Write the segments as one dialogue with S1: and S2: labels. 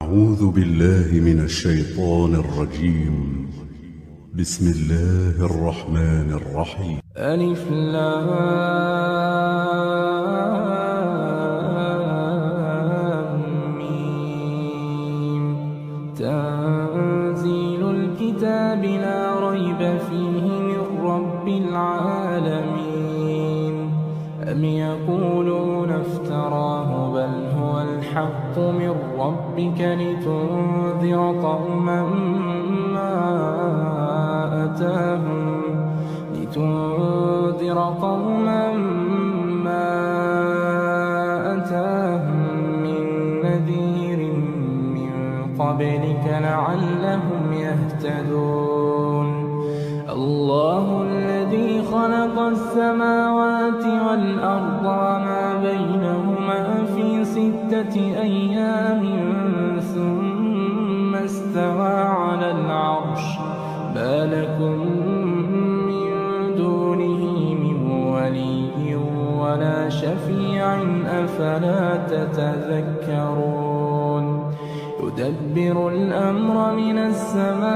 S1: أعوذ بالله من الشيطان الرجيم. بسم الله الرحمن الرحيم.
S2: ألف لام ميم. تنزيل الكتاب لا ريب فيه من رب العالمين. أم يقولون افتراه بل هو الحق من ربك لتنذر قوما ما أتاهم من نذير من قبلك لعلهم يهتدون. الله الذي خلق السماوات والأرض وما بينهما في 6 أيام ثم استوى على العرش. ما لكم من دونه من ولي ولا شفيع أفلا تتذكرون. يدبر الأمر من السماء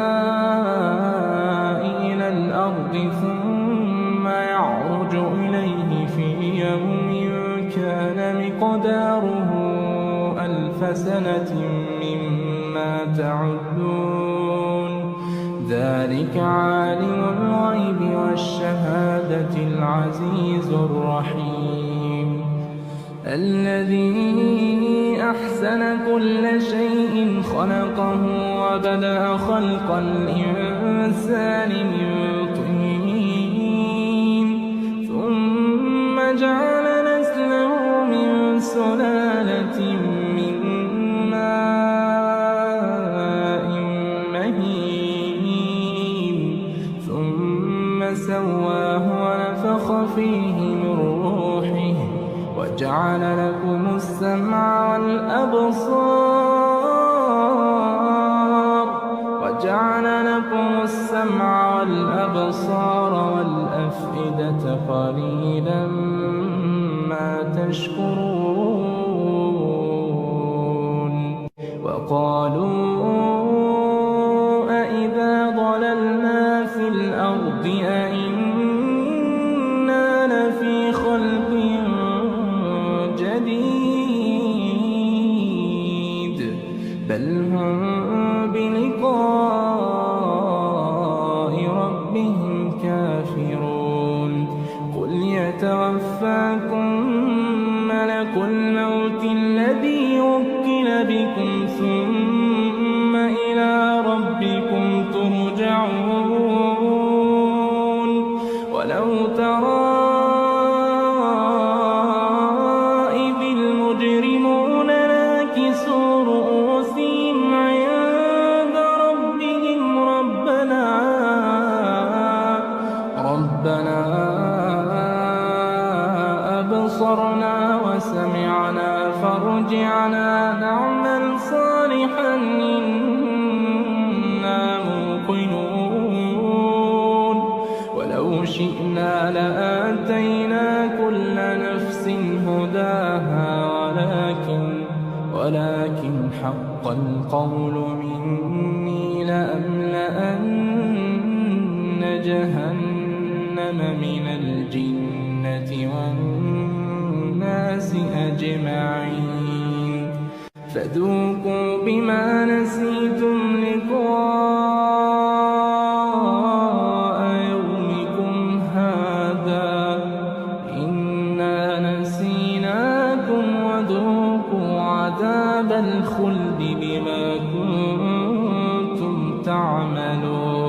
S2: إلى الأرض ثم يعرج إليه في يوم كان مقداره 1000 سنة مما تعدون. ذلك عالم الغيب والشهادة العزيز الرحيم. الذي أحسن كل شيء خلقه وبدأ خلق الإنسان من طين ثم جعل نسله من سلالة من ماء مهين ثم سواه ونفخ فيه من روحه وجعل لكم السمع والأبصار والأفئدة قليلا ما تشكرون. وقالوا أإذا ضللنا في الأرض أإنا لفي خلق جديد بل هم بلقاء ربهم كافرون. قل يتوفاكم ملك الموت الذي وكل بكم ثم إلى ربكم ترجعون. ولو ترى إذ المجرمون ناكسوا رؤوسهم عند ربهم ربنا أبصرنا وسمعنا فارجعنا نعمل صالحا إنا موقنون. ولو شئنا لآتينا كل نفس هداها ولكن حق القول مني لأملأن جهنم من الجنة والناس أجمعين. فذوقوا بما نسيتم لقاء يومكم هذا إنا نسيناكم وذوقوا عذاب الخلد بما كنتم تعملون.